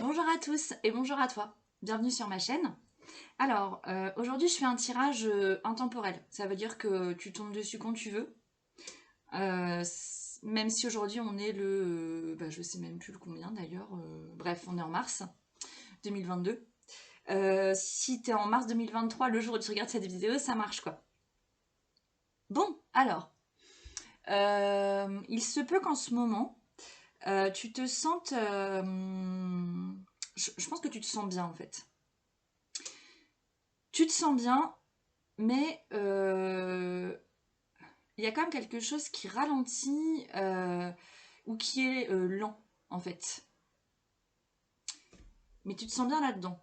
Bonjour à tous et bonjour à toi. Bienvenue sur ma chaîne. Alors, aujourd'hui, je fais un tirage intemporel. Ça veut dire que tu tombes dessus quand tu veux. Même si aujourd'hui, on est je sais même plus le combien d'ailleurs. Bref, on est en mars 2022. Si tu es en mars 2023, le jour où tu regardes cette vidéo, ça marche quoi. Bon, alors, il se peut qu'en ce moment, tu te sentes... je pense que tu te sens bien en fait. Tu te sens bien, mais il y a quand même quelque chose qui ralentit ou qui est lent, en fait. Mais tu te sens bien là-dedans.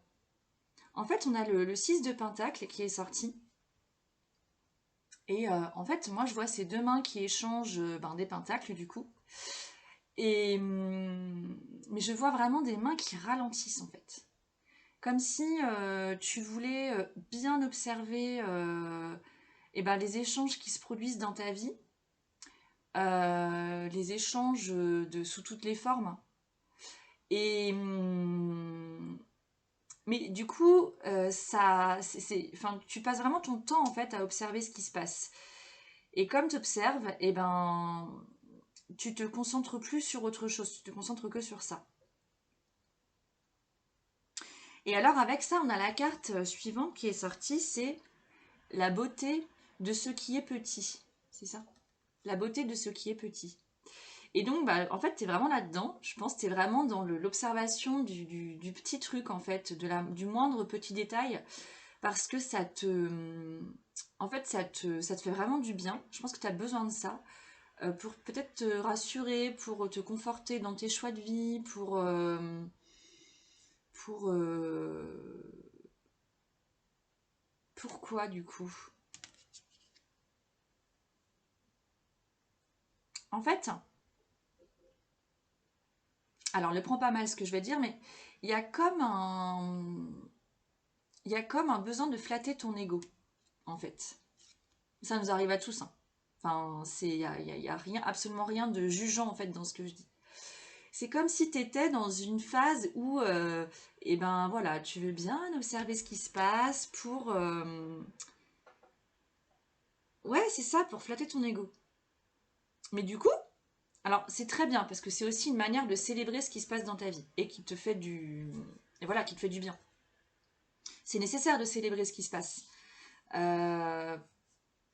En fait, on a le 6 de Pentacle qui est sorti. Et en fait, moi, je vois ces deux mains qui échangent des pentacles, du coup. Mais je vois vraiment des mains qui ralentissent, en fait. Comme si tu voulais bien observer les échanges qui se produisent dans ta vie, les échanges sous toutes les formes. Et mais du coup, enfin, tu passes vraiment ton temps en fait à observer ce qui se passe. Et comme tu observes, tu te concentres plus sur autre chose, tu te concentres que sur ça. Et alors avec ça, on a la carte suivante qui est sortie, c'est la beauté de ce qui est petit. C'est ça? La beauté de ce qui est petit. Et donc, en fait, tu es vraiment là-dedans. Je pense que tu es vraiment dans l'observation du petit truc, en fait, du moindre petit détail, parce que en fait, ça te fait vraiment du bien. Je pense que tu as besoin de ça pour peut-être te rassurer, pour te conforter dans tes choix de vie, pour pourquoi du coup? En fait, alors ne prends pas mal ce que je vais dire, mais il y a comme un, il y a comme un besoin de flatter ton ego, en fait. Ça nous arrive à tous, hein. Enfin, y a rien, absolument rien de jugeant en fait dans ce que je dis. C'est comme si tu étais dans une phase où, voilà, tu veux bien observer ce qui se passe pour, ouais, c'est ça, pour flatter ton ego. Mais du coup, alors c'est très bien parce que c'est aussi une manière de célébrer ce qui se passe dans ta vie et et voilà, qui te fait du bien. C'est nécessaire de célébrer ce qui se passe. Euh,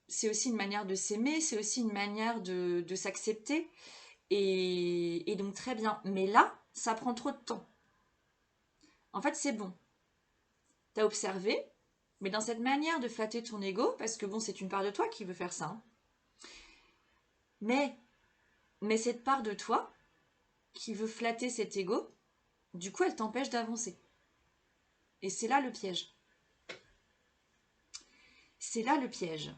c'est aussi une manière de s'aimer, c'est aussi une manière de s'accepter. Et donc très bien. Mais là, ça prend trop de temps. En fait, c'est bon. T'as observé, mais dans cette manière de flatter ton ego, parce que bon, c'est une part de toi qui veut faire ça, hein, mais, mais cette part de toi qui veut flatter cet ego, du coup, elle t'empêche d'avancer. Et c'est là le piège. C'est là le piège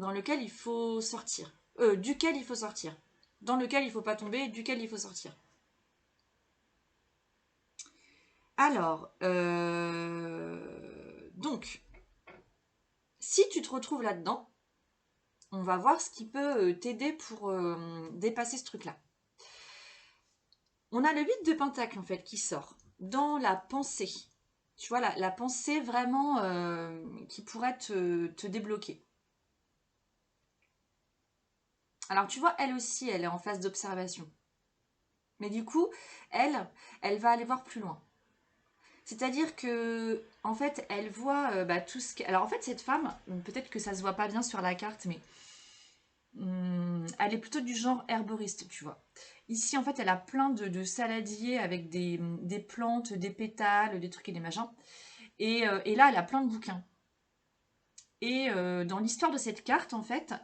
dans lequel il faut sortir. Duquel il faut sortir. Dans lequel il ne faut pas tomber, duquel il faut sortir. Alors, donc, si tu te retrouves là-dedans, on va voir ce qui peut t'aider pour dépasser ce truc-là. On a le 8 de Pentacle en fait qui sort dans la pensée. Tu vois, la pensée vraiment qui pourrait te débloquer. Alors tu vois, elle aussi, elle est en phase d'observation. Mais du coup, elle va aller voir plus loin. C'est-à-dire que, en fait, elle voit tout ce que... Alors en fait, cette femme, peut-être que ça se voit pas bien sur la carte, mais elle est plutôt du genre herboriste, tu vois. Ici, en fait, elle a plein de saladiers avec des plantes, des pétales, des trucs et des machins. Et là, elle a plein de bouquins. Et dans l'histoire de cette carte, en fait,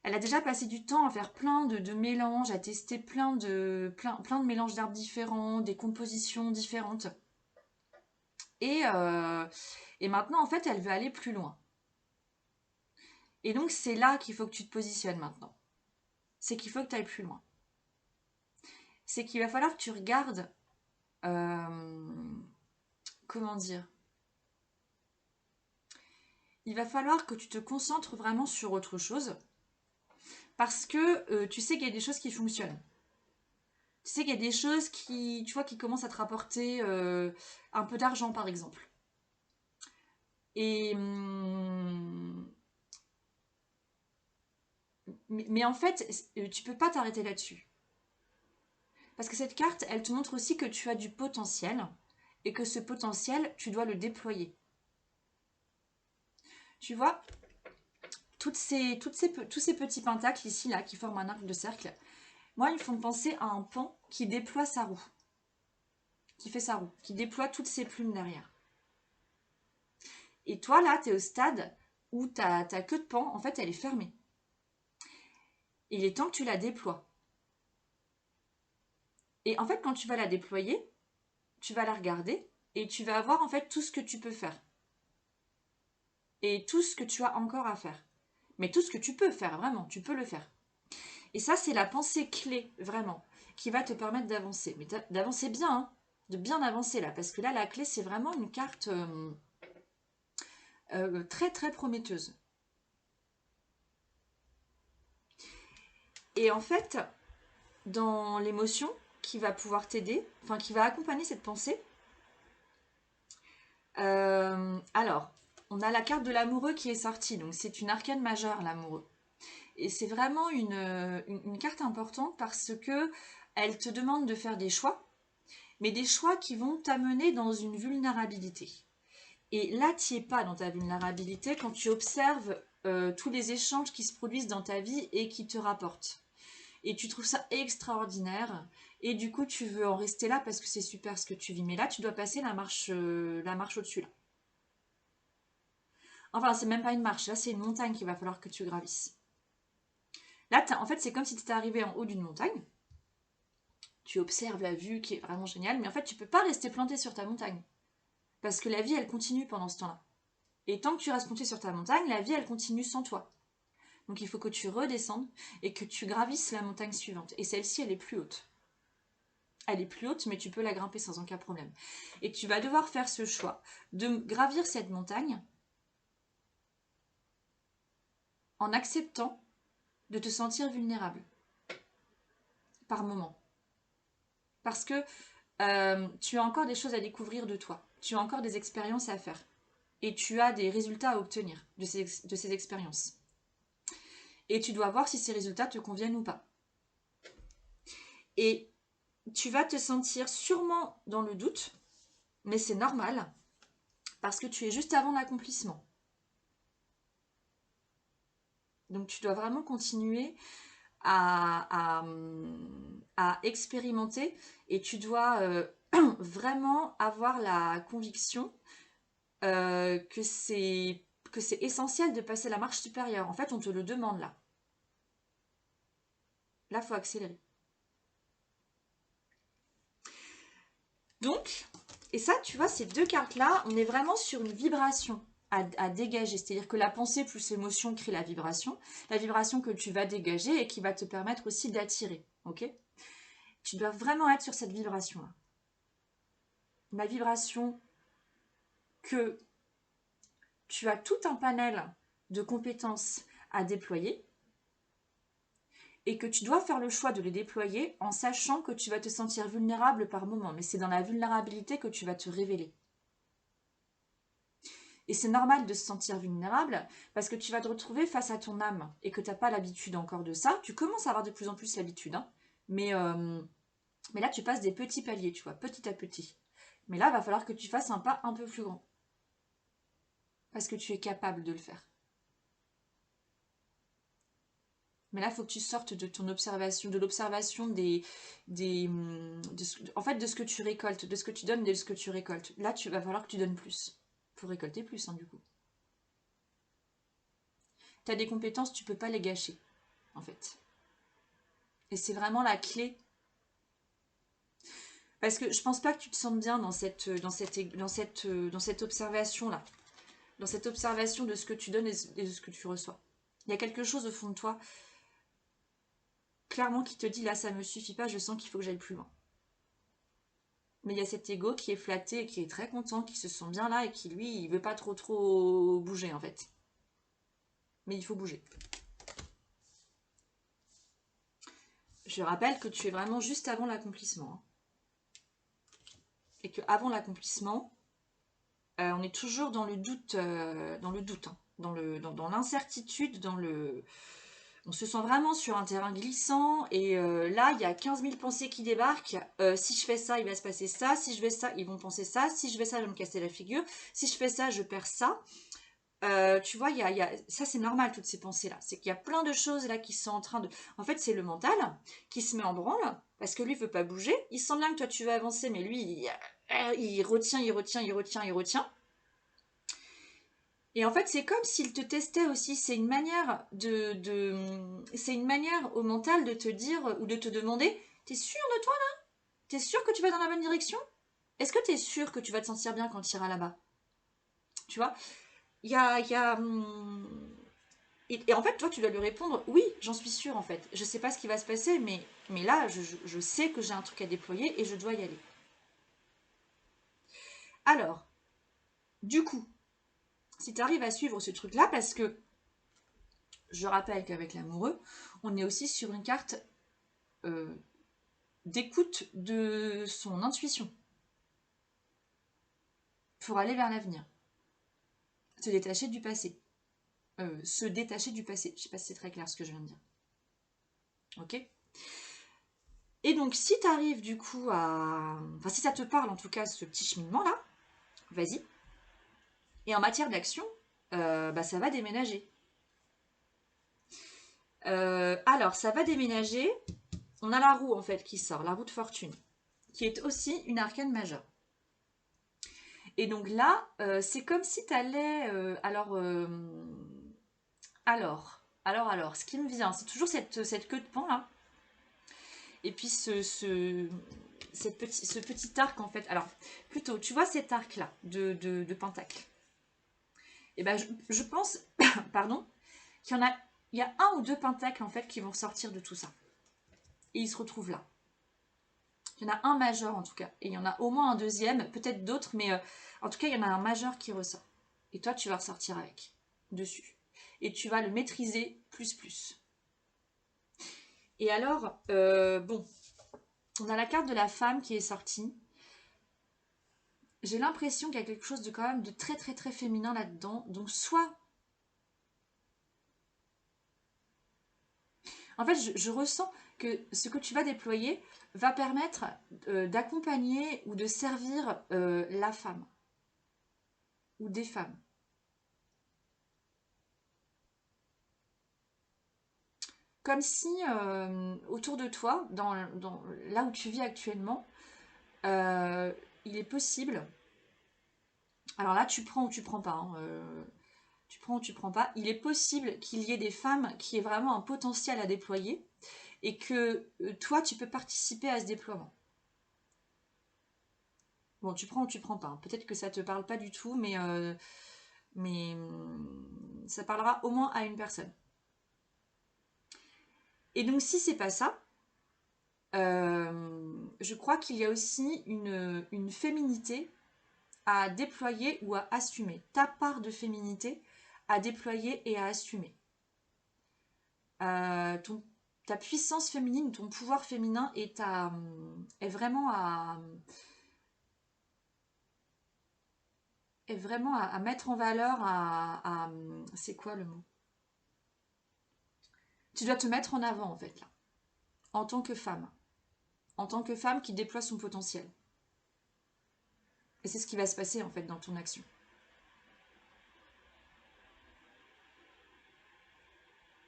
elle a déjà passé du temps à faire plein de mélanges, à tester plein de mélanges d'arbres différents, des compositions différentes. Et, euh, et maintenant, en fait, elle veut aller plus loin. Et donc, c'est là qu'il faut que tu te positionnes maintenant. C'est qu'il faut que tu ailles plus loin. C'est qu'il va falloir que tu regardes, comment dire, il va falloir que tu te concentres vraiment sur autre chose parce que tu sais qu'il y a des choses qui fonctionnent. Tu sais qu'il y a des choses qui, tu vois, qui commencent à te rapporter un peu d'argent, par exemple. Et mais en fait, tu peux pas t'arrêter là-dessus. Parce que cette carte, elle te montre aussi que tu as du potentiel et que ce potentiel, tu dois le déployer. Tu vois, tous ces petits pentacles ici, là, qui forment un arc de cercle, moi, ils me font penser à un paon qui déploie sa roue. Qui fait sa roue, qui déploie toutes ses plumes derrière. Et toi, là, tu es au stade où ta queue de paon, en fait, elle est fermée. Et il est temps que tu la déploies. Et en fait, quand tu vas la déployer, tu vas la regarder et tu vas voir en fait tout ce que tu peux faire. Et tout ce que tu as encore à faire. Mais tout ce que tu peux faire, vraiment, tu peux le faire. Et ça, c'est la pensée clé, vraiment, qui va te permettre d'avancer. Mais d'avancer bien, hein, de bien avancer là. Parce que là, la clé, c'est vraiment une carte très, très prometteuse. Et en fait, dans l'émotion qui va pouvoir t'aider, enfin qui va accompagner cette pensée, alors, on a la carte de l'amoureux qui est sortie, donc c'est une arcane majeure, l'amoureux. Et c'est vraiment une carte importante parce que elle te demande de faire des choix, mais des choix qui vont t'amener dans une vulnérabilité. Et là, tu n'y es pas dans ta vulnérabilité quand tu observes tous les échanges qui se produisent dans ta vie et qui te rapportent. Et tu trouves ça extraordinaire. Et du coup, tu veux en rester là parce que c'est super ce que tu vis. Mais là, tu dois passer la marche au-dessus. Là. Enfin, c'est même pas une marche. Là, c'est une montagne qu'il va falloir que tu gravisses. Là, en fait, c'est comme si tu étais arrivé en haut d'une montagne. Tu observes la vue qui est vraiment géniale. Mais en fait, tu peux pas rester planté sur ta montagne. Parce que la vie, elle continue pendant ce temps-là. Et tant que tu restes planté sur ta montagne, la vie, elle continue sans toi. Donc, il faut que tu redescendes et que tu gravisses la montagne suivante. Et celle-ci, elle est plus haute. Elle est plus haute, mais tu peux la grimper sans aucun problème. Et tu vas devoir faire ce choix de gravir cette montagne en acceptant de te sentir vulnérable par moment. Parce que tu as encore des choses à découvrir de toi. Tu as encore des expériences à faire. Et tu as des résultats à obtenir de ces expériences. Et tu dois voir si ces résultats te conviennent ou pas. Et tu vas te sentir sûrement dans le doute, mais c'est normal, parce que tu es juste avant l'accomplissement. Donc tu dois vraiment continuer à expérimenter et tu dois vraiment avoir la conviction que c'est essentiel de passer la marche supérieure. En fait, on te le demande là. Là, il faut accélérer. Donc, et ça, tu vois, ces deux cartes-là, on est vraiment sur une vibration à dégager. C'est-à-dire que la pensée plus l'émotion crée la vibration que tu vas dégager et qui va te permettre aussi d'attirer. Ok ? Tu dois vraiment être sur cette vibration-là. La vibration que tu as tout un panel de compétences à déployer et que tu dois faire le choix de les déployer en sachant que tu vas te sentir vulnérable par moment. Mais c'est dans la vulnérabilité que tu vas te révéler. Et c'est normal de se sentir vulnérable parce que tu vas te retrouver face à ton âme et que tu n'as pas l'habitude encore de ça. Tu commences à avoir de plus en plus l'habitude, hein, mais là, tu passes des petits paliers, tu vois, petit à petit. Mais là, il va falloir que tu fasses un pas un peu plus grand. Parce que tu es capable de le faire. Mais là, il faut que tu sortes de ton observation, de l'observation en fait, de ce que tu récoltes, de ce que tu donnes, de ce que tu récoltes. Là, tu va falloir que tu donnes plus. Il faut récolter plus, hein, du coup. Tu as des compétences, tu peux pas les gâcher, en fait. Et c'est vraiment la clé. Parce que je pense pas que tu te sentes bien dans cette observation-là. Dans cette observation de ce que tu donnes et de ce que tu reçois. Il y a quelque chose au fond de toi, clairement, qui te dit là, ça me suffit pas, je sens qu'il faut que j'aille plus loin. Mais il y a cet ego qui est flatté, qui est très content, qui se sent bien là et qui, lui, il veut pas trop bouger en fait. Mais il faut bouger. Je rappelle que tu es vraiment juste avant l'accomplissement. Hein. Et qu'avant l'accomplissement, on est toujours dans le doute, hein, dans l'incertitude, on se sent vraiment sur un terrain glissant. Et là, il y a 15 000 pensées qui débarquent. Si je fais ça, il va se passer ça. Si je fais ça, ils vont penser ça. Si je fais ça, je vais me casser la figure. Si je fais ça, je perds ça. Tu vois, ça c'est normal, toutes ces pensées-là. C'est qu'il y a plein de choses là qui sont en train de... En fait, c'est le mental qui se met en branle parce que lui ne veut pas bouger. Il sent bien que toi tu vas avancer, mais lui, il retient, il retient, il retient, il retient. Et en fait, c'est comme s'il te testait aussi. C'est une manière c'est une manière au mental de te dire ou de te demander, t'es sûr de toi là? T'es sûr que tu vas dans la bonne direction? Est-ce que t'es sûr que tu vas te sentir bien quand tu iras là-bas? Tu vois, il y a et en fait, toi, tu dois lui répondre, oui, j'en suis sûre, en fait. Je sais pas ce qui va se passer, mais là, je sais que j'ai un truc à déployer et je dois y aller. Alors, du coup, si tu arrives à suivre ce truc-là, parce que je rappelle qu'avec l'amoureux, on est aussi sur une carte euh, d'écoute de son intuition pour aller vers l'avenir. Se détacher du passé. Se détacher du passé. Je sais pas si c'est très clair ce que je viens de dire. Ok? Et donc, si tu arrives du coup à... Enfin, si ça te parle en tout cas, ce petit cheminement-là, vas-y. Et en matière d'action, ça va déménager. Alors, ça va déménager. On a la roue en fait qui sort, la roue de fortune, qui est aussi une arcane majeure. Et donc là, c'est comme si tu allais... ce qui me vient, c'est toujours cette queue de pan là. Et puis ce petit arc en fait. Alors, plutôt, tu vois cet arc là de pentacle. Et ben, je pense, pardon, il y a un ou deux pentacles en fait qui vont sortir de tout ça. Et ils se retrouvent là. Il y en a un majeur en tout cas. Et il y en a au moins un deuxième, peut-être d'autres, mais en tout cas, il y en a un majeur qui ressort. Et toi, tu vas ressortir avec, dessus. Et tu vas le maîtriser plus plus. Et alors, bon, on a la carte de la femme qui est sortie. J'ai l'impression qu'il y a quelque chose de quand même de très très très féminin là-dedans. Donc soit... En fait, je ressens que ce que tu vas déployer va permettre d'accompagner ou de servir la femme ou des femmes. Comme si autour de toi, là où tu vis actuellement, euh, il est possible. Alors là, tu prends ou tu prends pas. Hein, tu prends ou tu prends pas. Il est possible qu'il y ait des femmes qui aient vraiment un potentiel à déployer et que toi, tu peux participer à ce déploiement. Bon, tu prends ou tu prends pas. Hein. Peut-être que ça te parle pas du tout, mais ça parlera au moins à une personne. Et donc, si c'est pas ça, je crois qu'il y a aussi une féminité à déployer ou à assumer. Ta part de féminité à déployer et à assumer. Ta puissance féminine, ton pouvoir féminin est vraiment à mettre en valeur, c'est quoi le mot? Tu dois te mettre en avant en fait là, en tant que femme qui déploie son potentiel. Et c'est ce qui va se passer en fait dans ton action.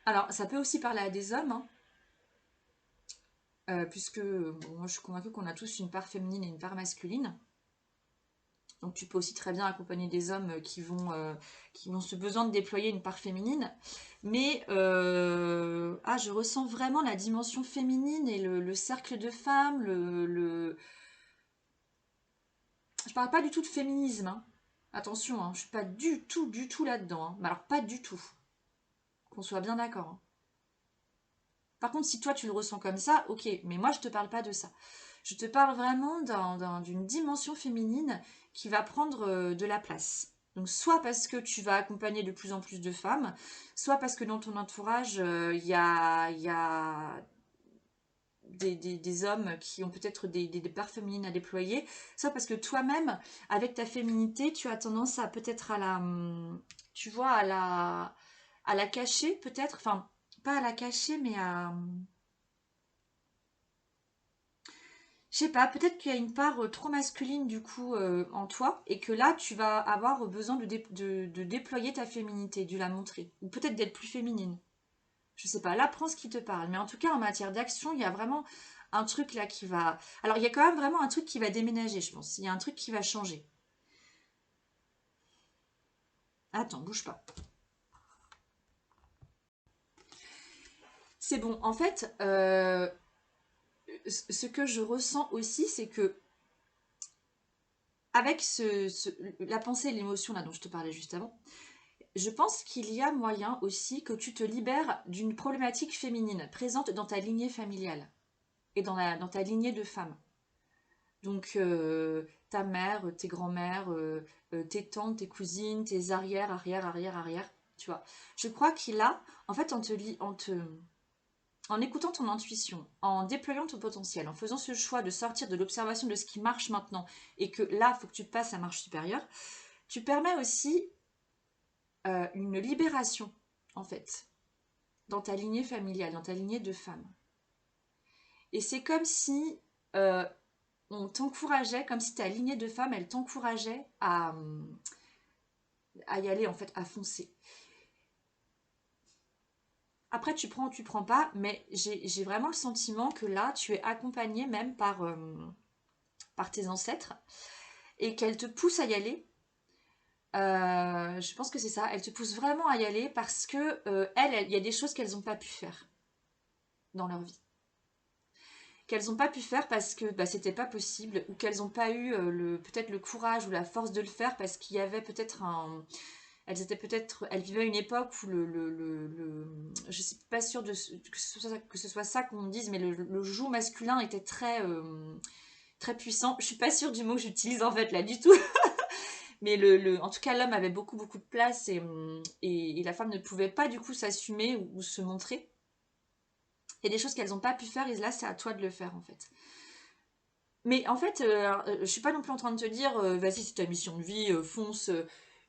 Alors, ça peut aussi parler à des hommes, hein, puisque bon, moi je suis convaincue qu'on a tous une part féminine et une part masculine. Donc tu peux aussi très bien accompagner des hommes qui ont ce besoin de déployer une part féminine. Mais je ressens vraiment la dimension féminine et le cercle de femmes. Je parle pas du tout de féminisme. Hein. Attention, hein, je suis pas du tout là-dedans. Hein. Mais alors pas du tout. Qu'on soit bien d'accord. Hein. Par contre, si toi tu le ressens comme ça, ok. Mais moi je te parle pas de ça. Je te parle vraiment d'une dimension féminine qui va prendre de la place. Donc soit parce que tu vas accompagner de plus en plus de femmes, soit parce que dans ton entourage, il y a des hommes qui ont peut-être des parts féminines à déployer, soit parce que toi-même, avec ta féminité, tu as tendance à peut-être à la, tu vois, à la cacher peut-être, enfin, pas à la cacher, mais à, je sais pas, peut-être qu'il y a une part trop masculine du coup en toi, et que là, tu vas avoir besoin de déployer ta féminité, de la montrer, ou peut-être d'être plus féminine. Je sais pas, là, prends ce qui te parle. Mais en tout cas, en matière d'action, il y a vraiment un truc là qui va... Alors, il y a quand même vraiment un truc qui va déménager, je pense. Il y a un truc qui va changer. Attends, bouge pas. C'est bon. En fait, ce que je ressens aussi, c'est que avec la pensée et l'émotion là dont je te parlais juste avant, je pense qu'il y a moyen aussi que tu te libères d'une problématique féminine présente dans ta lignée familiale et dans ta lignée de femmes. Donc, ta mère, tes grands-mères, tes tantes, tes cousines, tes arrière, arrière, arrière, arrière, tu vois. Je crois qu'il a, en fait, en écoutant ton intuition, en déployant ton potentiel, en faisant ce choix de sortir de l'observation de ce qui marche maintenant et que là, il faut que tu passes à marche supérieure, tu permets aussi une libération, en fait, dans ta lignée familiale, dans ta lignée de femmes. Et c'est comme si euh, on t'encourageait, comme si ta lignée de femmes, elle t'encourageait à y aller, en fait, à foncer. Après, tu prends ou tu prends pas, mais j'ai vraiment le sentiment que là, tu es accompagné même par tes ancêtres et qu'elles te poussent à y aller. Je pense que c'est ça. Elles te poussent vraiment à y aller parce que il y a des choses qu'elles n'ont pas pu faire dans leur vie. Qu'elles n'ont pas pu faire parce que bah, c'était pas possible ou qu'elles n'ont pas eu peut-être le courage ou la force de le faire parce qu'il y avait peut-être elles vivaient une époque où je suis pas sûre que ce soit ça qu'on dise, mais le joug masculin était très puissant. Je suis pas sûre du mot que j'utilise en fait là du tout, mais en tout cas l'homme avait beaucoup beaucoup de place et la femme ne pouvait pas du coup s'assumer ou se montrer. Il y a des choses qu'elles n'ont pas pu faire et là c'est à toi de le faire en fait. Mais en fait, je suis pas non plus en train de te dire, vas-y, c'est ta mission de vie, fonce.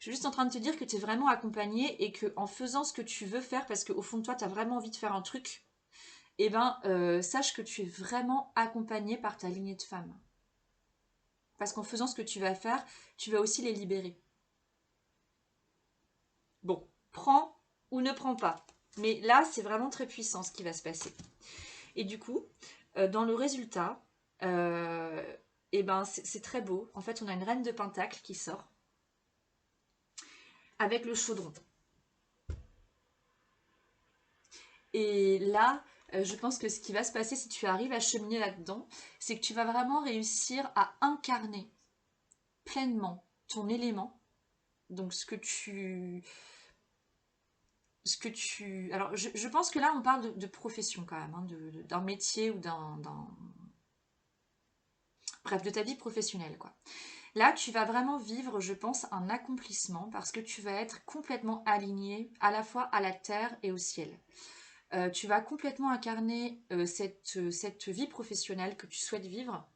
Je suis juste en train de te dire que tu es vraiment accompagné et que en faisant ce que tu veux faire, parce qu'au fond de toi, tu as vraiment envie de faire un truc, eh ben, sache que tu es vraiment accompagné par ta lignée de femmes. Parce qu'en faisant ce que tu vas faire, tu vas aussi les libérer. Bon, prends ou ne prends pas. Mais là, c'est vraiment très puissant ce qui va se passer. Et du coup, dans le résultat, eh ben, c'est très beau. En fait, on a une reine de pentacle qui sort avec le chaudron. Et là, je pense que ce qui va se passer si tu arrives à cheminer là-dedans, c'est que tu vas vraiment réussir à incarner pleinement ton élément. Donc Alors, je pense que là, on parle de profession quand même, hein, d'un métier ou bref, de ta vie professionnelle, quoi. Là, tu vas vraiment vivre, je pense, un accomplissement parce que tu vas être complètement aligné à la fois à la terre et au ciel. Tu vas complètement incarner cette vie professionnelle que tu souhaites vivre.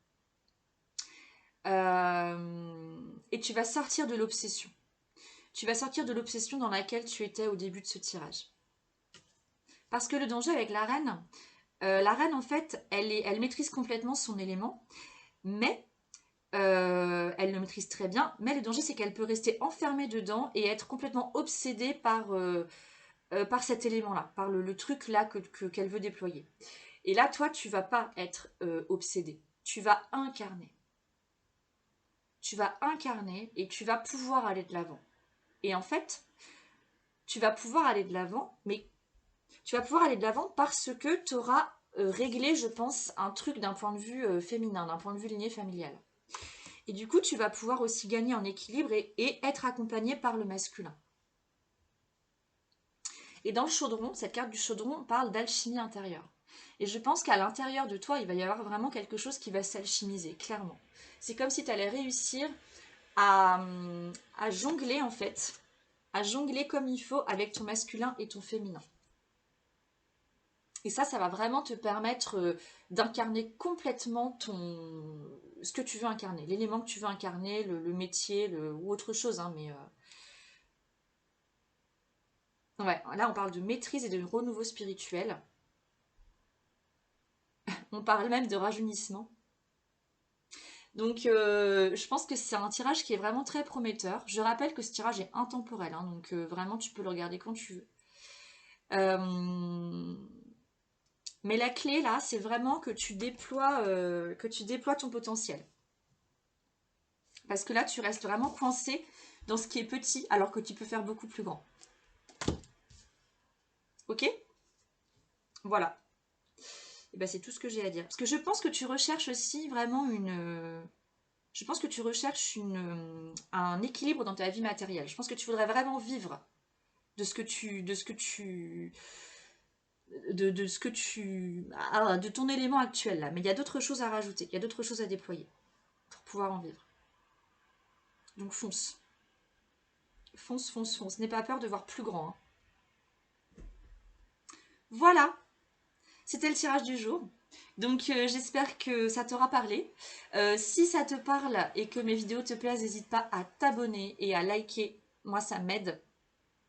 Et tu vas sortir de l'obsession. Tu vas sortir de l'obsession dans laquelle tu étais au début de ce tirage. Parce que le danger avec la reine en fait, elle maîtrise complètement son élément, mais elle le maîtrise très bien. Mais le danger, c'est qu'elle peut rester enfermée dedans et être complètement obsédée par cet élément-là, par le truc là qu'elle veut déployer. Et là, toi, tu vas pas être obsédé. Tu vas incarner. Tu vas incarner et tu vas pouvoir aller de l'avant. Et en fait, tu vas pouvoir aller de l'avant, mais tu vas pouvoir aller de l'avant parce que tu auras réglé, je pense, un truc d'un point de vue féminin, d'un point de vue lignée familiale. Et du coup, tu vas pouvoir aussi gagner en équilibre et être accompagné par le masculin. Et dans le chaudron, cette carte du chaudron parle d'alchimie intérieure. Et je pense qu'à l'intérieur de toi, il va y avoir vraiment quelque chose qui va s'alchimiser, clairement. C'est comme si tu allais réussir à, à jongler, en fait, à jongler comme il faut avec ton masculin et ton féminin. Et ça va vraiment te permettre d'incarner complètement ce que tu veux incarner, l'élément que tu veux incarner, le métier, ou autre chose, hein, mais ouais, là on parle de maîtrise et de renouveau spirituel. On parle même de rajeunissement. Donc je pense que c'est un tirage qui est vraiment très prometteur. Je rappelle que ce tirage est intemporel, hein, donc vraiment tu peux le regarder quand tu veux. Mais la clé là, c'est vraiment que tu déploies ton potentiel. Parce que là, tu restes vraiment coincé dans ce qui est petit, alors que tu peux faire beaucoup plus grand. Ok? Voilà. Et ben, c'est tout ce que j'ai à dire. Parce que je pense que tu recherches aussi vraiment je pense que tu recherches un équilibre dans ta vie matérielle. Je pense que tu voudrais vraiment vivre de ce que tu, de ce que tu, de ce que tu, de ton élément actuel là. Mais il y a d'autres choses à rajouter, il y a d'autres choses à déployer pour pouvoir en vivre. Donc fonce, fonce, fonce, fonce. N'aie pas peur de voir plus grand, hein. Voilà, c'était le tirage du jour. Donc j'espère que ça t'aura parlé. Si ça te parle et que mes vidéos te plaisent, n'hésite pas à t'abonner et à liker. Moi, ça m'aide.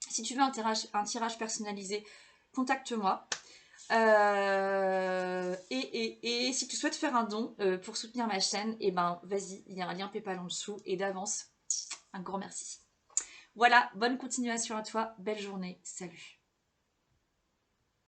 Si tu veux un tirage personnalisé, contacte-moi. Et si tu souhaites faire un don pour soutenir ma chaîne, eh ben vas-y, il y a un lien PayPal en dessous. Et d'avance, un grand merci. Voilà, bonne continuation à toi, belle journée, salut.